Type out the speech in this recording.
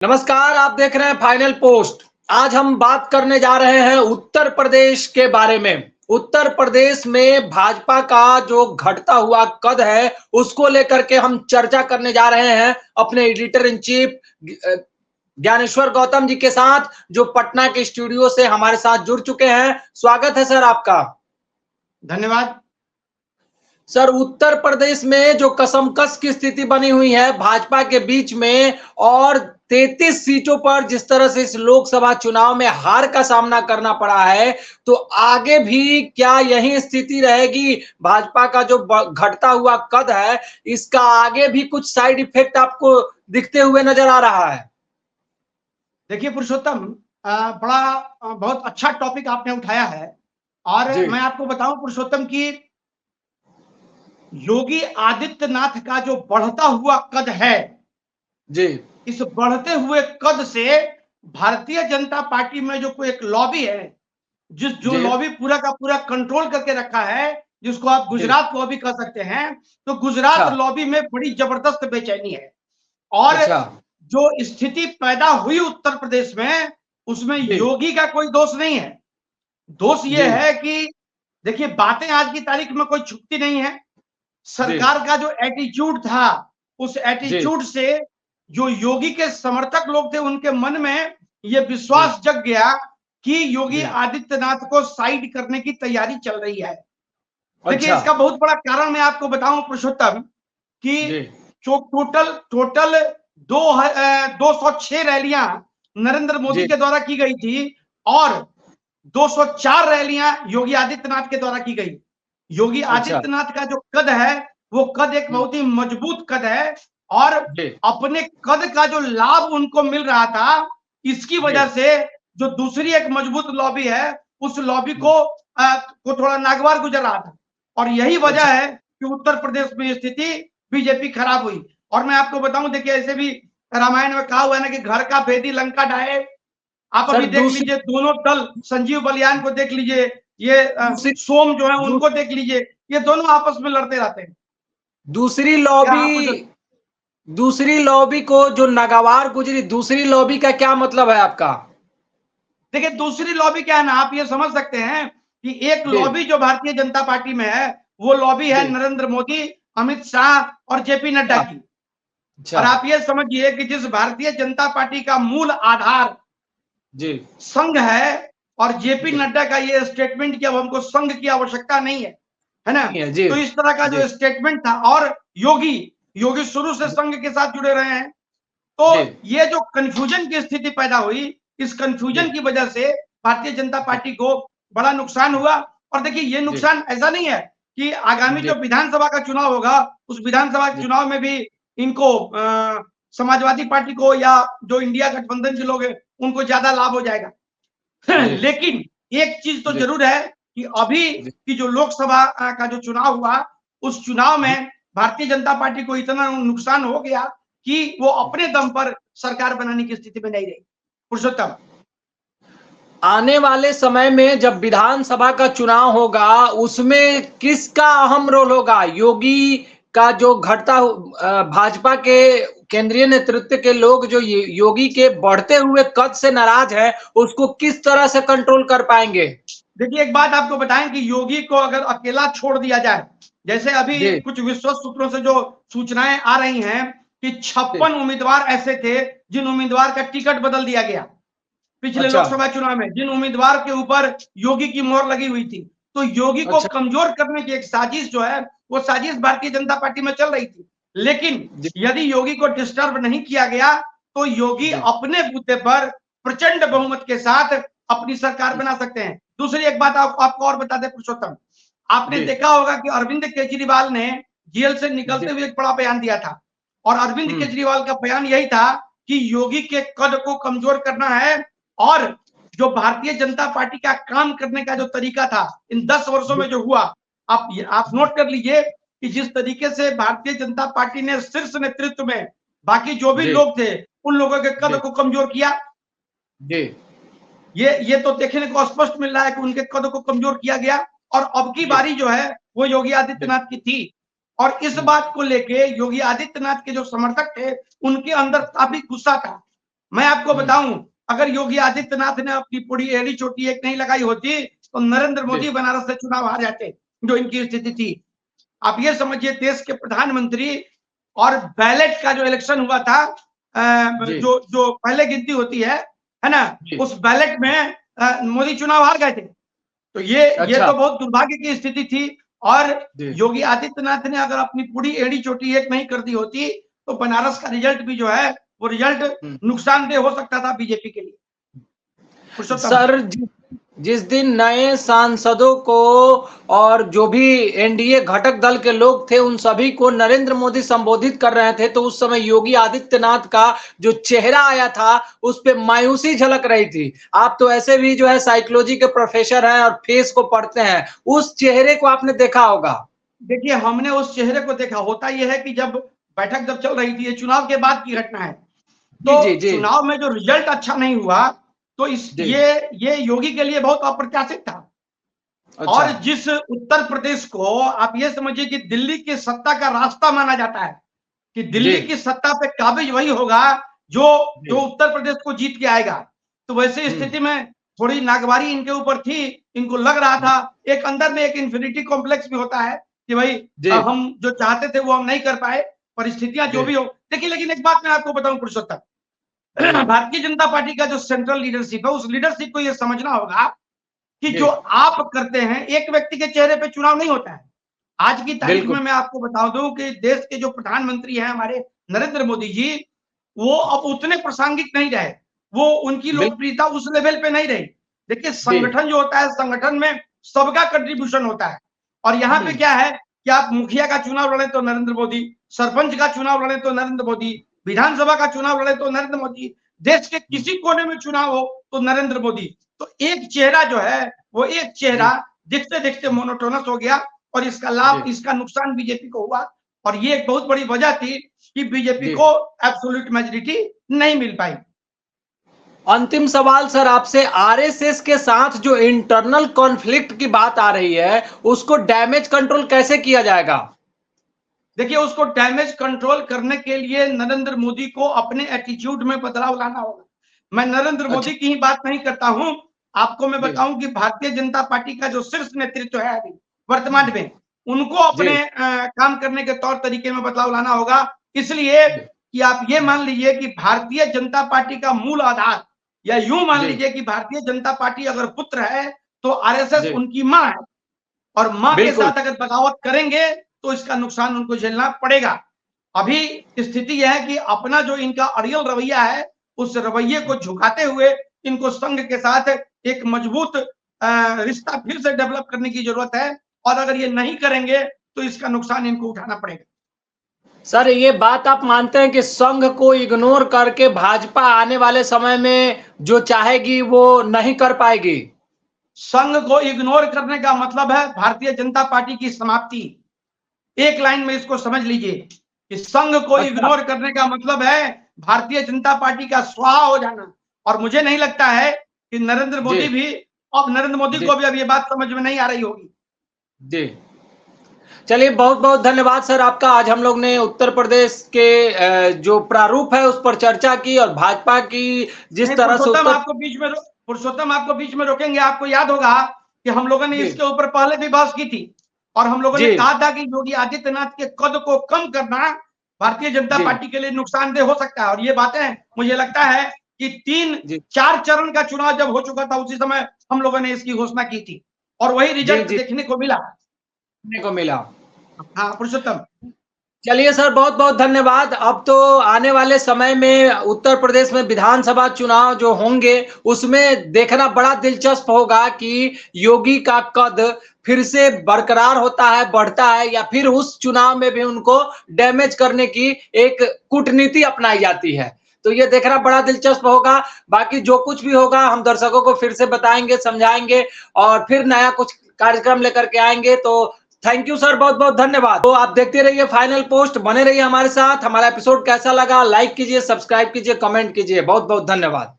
नमस्कार, आप देख रहे हैं फाइनल पोस्ट। आज हम बात करने जा रहे हैं उत्तर प्रदेश के बारे में। उत्तर प्रदेश में भाजपा का जो घटता हुआ कद है, उसको लेकर के हम चर्चा करने जा रहे हैं अपने editor in chief Gyaneshwar Gautam ji के साथ, जो पटना के स्टूडियो से हमारे साथ जुड़ चुके हैं। स्वागत है सर आपका। धन्यवाद सर, उत्तर प्रदेश में जो कसमकस की स्थिति बनी हुई है भाजपा के बीच में, और 33 सीटों पर जिस तरह से इस लोकसभा चुनाव में हार का सामना करना पड़ा है, तो आगे भी क्या यही स्थिति रहेगी? भाजपा का जो घटता हुआ कद है, इसका आगे भी कुछ साइड इफेक्ट आपको दिखते हुए नजर आ रहा है? देखिए पुरुषोत्तम, बहुत अच्छा टॉपिक आपने उठाया है। और मैं आपको बताऊं पुरुषोत्तम की योगी आदित्यनाथ का जो बढ़ता हुआ कद है जी, इस बढ़ते हुए कद से भारतीय जनता पार्टी में जो कोई एक लॉबी है, जो लॉबी पूरा का पूरा कंट्रोल करके रखा है, जिसको आप गुजरात लॉबी कह सकते हैं, तो गुजरात लॉबी में बड़ी जबरदस्त बेचैनी है। और जो स्थिति पैदा हुई उत्तर प्रदेश में, उसमें योगी का कोई दोष नहीं है। दोष ये है कि देखिए, बातें आज की तारीख में कोई छुपती नहीं है। सरकार का जो एटीट्यूड था, उस एटीट्यूड से जो योगी के समर्थक लोग थे, उनके मन में यह विश्वास जग गया कि योगी आदित्यनाथ को साइड करने की तैयारी चल रही है। देखिए, इसका बहुत बड़ा कारण मैं आपको बताऊं पुरुषोत्तम कि टोटल 206 रैलियां नरेंद्र मोदी के द्वारा की गई थी और 204 रैलियां योगी आदित्यनाथ के द्वारा की गई। योगी आदित्यनाथ का जो कद है, वो कद एक बहुत ही मजबूत कद है, और अपने कद का जो लाभ उनको मिल रहा था, इसकी वजह से जो दूसरी एक मजबूत लॉबी है, उस लॉबी को थोड़ा नागवार गुजर रहा था। और यही वजह है कि उत्तर प्रदेश में स्थिति बीजेपी खराब हुई। और मैं आपको बताऊं, देखिए, ऐसे भी रामायण में कहा हुआ है ना कि घर का भेदी लंका ढाए। आप अभी देख लीजिए, दोनों दल, संजीव बलियान को देख लीजिए, ये सोम जो है उनको देख लीजिए, ये दोनों आपस में लड़ते रहते हैं। दूसरी लॉबी को जो नागवार गुजरी, दूसरी लॉबी का क्या मतलब है आपका? देखिए, दूसरी लॉबी क्या है ना, आप ये समझ सकते हैं कि एक लॉबी जो भारतीय जनता पार्टी में है, वो लॉबी है नरेंद्र मोदी, अमित शाह और जेपी नड्डा की। और आप ये समझिए कि जिस भारतीय जनता पार्टी का मूल आधार संघ है, और जेपी नड्डा का ये स्टेटमेंट कि अब हमको संघ की आवश्यकता नहीं है ना, तो इस तरह का जो स्टेटमेंट था, और योगी शुरू से संघ के साथ जुड़े रहे हैं, तो ये जो कंफ्यूजन की स्थिति पैदा हुई, इस कंफ्यूजन की वजह से भारतीय जनता पार्टी को बड़ा नुकसान हुआ। और देखिए, ये नुकसान ऐसा नहीं है कि आगामी जो विधानसभा का चुनाव होगा, उस विधानसभा के चुनाव में भी इनको समाजवादी पार्टी को या जो इंडिया गठबंधन के लोग हैं उनको ज्यादा लाभ हो जाएगा। लेकिन एक चीज तो जरूर है कि अभी की जो लोकसभा का जो चुनाव हुआ, उस चुनाव में भारतीय जनता पार्टी को इतना नुकसान हो गया कि वो अपने दम पर सरकार बनाने की स्थिति में नहीं रही। पुरुषोत्तम, आने वाले समय में जब विधानसभा का चुनाव होगा, उसमें किसका अहम रोल होगा? योगी का जो घटता, भाजपा के केंद्रीय नेतृत्व के लोग जो योगी के बढ़ते हुए कद से नाराज है, उसको किस तरह से कंट्रोल कर पाएंगे? देखिए, एक बात आपको बताएं कि योगी को अगर अकेला छोड़ दिया जाए, जैसे अभी कुछ विश्वस्त सूत्रों से जो सूचनाएं आ रही हैं कि 56 उम्मीदवार ऐसे थे जिन उम्मीदवार का टिकट बदल दिया गया पिछले लोकसभा चुनाव में, जिन उम्मीदवार के ऊपर योगी की मोहर लगी हुई थी। तो योगी को कमजोर करने की एक साजिश जो है, वो साजिश भारतीय जनता पार्टी में चल रही थी। लेकिन यदि योगी को डिस्टर्ब नहीं किया गया, तो योगी अपने बूते पर प्रचंड बहुमत के साथ अपनी सरकार बना सकते हैं। दूसरी एक बात आपको और बता दें पुरुषोत्तम, आपने देखा होगा कि अरविंद केजरीवाल ने जेल से निकलते हुए एक बड़ा बयान दिया था, और अरविंद केजरीवाल का बयान यही था कि योगी के कद को कमजोर करना है, और जो भारतीय जनता पार्टी का काम करने का जो तरीका था इन 10 वर्षों में जो हुआ, आप नोट कर लीजिए कि जिस तरीके से भारतीय जनता पार्टी ने शीर्ष नेतृत्व में बाकी जो भी लोग थे, उन लोगों के कद को कमजोर किया। ये तो देखने को स्पष्ट मिल रहा है कि उनके कद को कमजोर किया गया। और अब की बारी जो है वो योगी आदित्यनाथ की थी, और इस बात को लेके योगी आदित्यनाथ के जो समर्थक थे, उनके अंदर काफी गुस्सा था। मैं आपको बताऊं, अगर योगी आदित्यनाथ ने अपनी पूरी एड़ी चोटी एक नहीं लगाई होती तो नरेंद्र मोदी बनारस से चुनाव हार जाते, जो इनकी स्थिति थी। आप ये समझिए, देश के प्रधानमंत्री और बैलेट का जो इलेक्शन हुआ था, जो जो पहले गिनती होती है ना, उस बैलेट में मोदी चुनाव हार गए थे। तो ये तो बहुत दुर्भाग्य की स्थिति थी। और योगी आदित्यनाथ ने अगर अपनी पूरी एड़ी चोटी एक नहीं कर दी होती तो बनारस का रिजल्ट भी जो है वो रिजल्ट नुकसानदेह हो सकता था बीजेपी के लिए। सर, जिस दिन नए सांसदों को और जो भी एनडीए घटक दल के लोग थे उन सभी को नरेंद्र मोदी संबोधित कर रहे थे, तो उस समय योगी आदित्यनाथ का जो चेहरा आया था उस पे मायूसी झलक रही थी। आप तो ऐसे भी जो है साइकोलॉजी के प्रोफेसर हैं और फेस को पढ़ते हैं, उस चेहरे को आपने देखा होगा। देखिए, हमने उस चेहरे को देखा। होता यह है कि जब बैठक जब चल रही थी, ये चुनाव के बाद की घटना है, तो चुनाव में जो रिजल्ट अच्छा नहीं हुआ तो ये योगी के लिए बहुत अप्रत्याशित था। अच्छा। और जिस उत्तर प्रदेश को आप ये समझिए कि दिल्ली की सत्ता का रास्ता माना जाता है, कि दिल्ली की सत्ता पे काबिज वही होगा जो उत्तर प्रदेश को जीत के आएगा, तो वैसे स्थिति में थोड़ी नागवारी इनके ऊपर थी। इनको लग रहा था, एक अंदर में एक इन्फिनिटी कॉम्प्लेक्स भी होता है कि भाई हम जो चाहते थे वो हम नहीं कर पाए, परिस्थितियां जो भी हो। देखिए, लेकिन एक बात मैं आपको बताऊं पुरुषोत्तम, भारतीय जनता पार्टी का जो सेंट्रल लीडरशिप है, उस लीडरशिप को यह समझना होगा कि जो आप करते हैं, एक व्यक्ति के चेहरे पे चुनाव नहीं होता है। आज की तारीख में मैं आपको बता दूं कि देश के जो प्रधानमंत्री हैं हमारे नरेंद्र मोदी जी, वो अब उतने प्रासंगिक नहीं रहे, वो उनकी लोकप्रियता उस लेवल पे नहीं रही। देखिए, संगठन जो होता है, संगठन में सबका कंट्रीब्यूशन होता है। और यहाँ पे क्या है कि आप मुखिया का चुनाव लड़े तो नरेंद्र मोदी, सरपंच का चुनाव लड़े तो नरेंद्र मोदी, विधानसभा का चुनाव लड़े तो नरेंद्र मोदी, देश के किसी कोने में चुनाव हो तो नरेंद्र मोदी। तो एक चेहरा जो है वो एक चेहरा दिखते दिखते मोनोटोनस हो गया, और इसका लाभ, इसका नुकसान बीजेपी को हुआ। और ये एक बहुत बड़ी वजह थी कि बीजेपी को एब्सोल्यूट मेजॉरिटी नहीं मिल पाई। अंतिम सवाल सर आपसे, आरएसएस के साथ जो इंटरनल कॉन्फ्लिक्ट की बात आ रही है, उसको डैमेज कंट्रोल कैसे किया जाएगा? देखिए, उसको डैमेज कंट्रोल करने के लिए नरेंद्र मोदी को अपने एटीट्यूड में बदलाव लाना होगा। मैं नरेंद्र मोदी की ही बात नहीं करता हूं, आपको मैं बताऊं कि भारतीय जनता पार्टी का जो शीर्ष नेतृत्व है अभी वर्तमान में, उनको अपने काम करने के तौर तरीके में बदलाव लाना होगा। इसलिए कि आप ये मान लीजिए कि भारतीय जनता पार्टी का मूल आधार, या यूं मान लीजिए कि भारतीय जनता पार्टी अगर पुत्र है तो आरएसएस उनकी मां है, और मां के साथ अगर बगावत करेंगे तो इसका नुकसान उनको झेलना पड़ेगा। अभी स्थिति यह है कि अपना जो इनका अड़ियल रवैया है, उस रवैये को झुकाते हुए इनको संघ के साथ एक मजबूत रिश्ता फिर से डेवलप करने की जरूरत है, और अगर ये नहीं करेंगे तो इसका नुकसान इनको उठाना पड़ेगा। सर, ये बात आप मानते हैं कि संघ को इग्नोर करके भाजपा आने वाले समय में जो चाहेगी वो नहीं कर पाएगी? संघ को इग्नोर करने का मतलब है भारतीय जनता पार्टी की समाप्ति। एक लाइन में इसको समझ लीजिए कि संघ को इग्नोर करने का मतलब है भारतीय जनता पार्टी का स्वाहा हो जाना। और मुझे नहीं लगता है कि नरेंद्र मोदी भी, अब नरेंद्र मोदी को भी अब ये बात समझ में नहीं आ रही होगी। जी, चलिए, बहुत बहुत धन्यवाद सर आपका। आज हम लोग ने उत्तर प्रदेश के जो प्रारूप है उस पर चर्चा की, और भाजपा की जिस तरह से पुरुषोत्तम आपको बीच में रोकेंगे। आपको याद होगा कि हम लोगों ने इसके ऊपर पहले भी बहस की थी, और हम लोगों ने कहा था कि योगी आदित्यनाथ के कद को कम करना भारतीय जनता पार्टी के लिए नुकसानदेह हो सकता है। और ये बातें मुझे लगता है कि 3-4 चरण का चुनाव जब हो चुका था उसी समय हम लोगों ने इसकी घोषणा की थी, और वही रिजल्ट देखने को मिला। हाँ पुरुषोत्तम, चलिए सर, बहुत बहुत धन्यवाद। अब तो आने वाले समय में उत्तर प्रदेश में विधानसभा चुनाव जो होंगे उसमें देखना बड़ा दिलचस्प होगा कि योगी का कद फिर से बरकरार होता है, बढ़ता है, या फिर उस चुनाव में भी उनको डैमेज करने की एक कूटनीति अपनाई जाती है। तो ये देखना बड़ा दिलचस्प होगा। बाकी जो कुछ भी होगा हम दर्शकों को फिर से बताएंगे, समझाएंगे, और फिर नया कुछ कार्यक्रम लेकर के आएंगे। तो थैंक यू सर, बहुत बहुत धन्यवाद। तो आप देखते रहिए फाइनल पोस्ट, बने रहिए हमारे साथ। हमारा एपिसोड कैसा लगा लाइक कीजिए, सब्सक्राइब कीजिए, कमेंट कीजिए। बहुत बहुत धन्यवाद।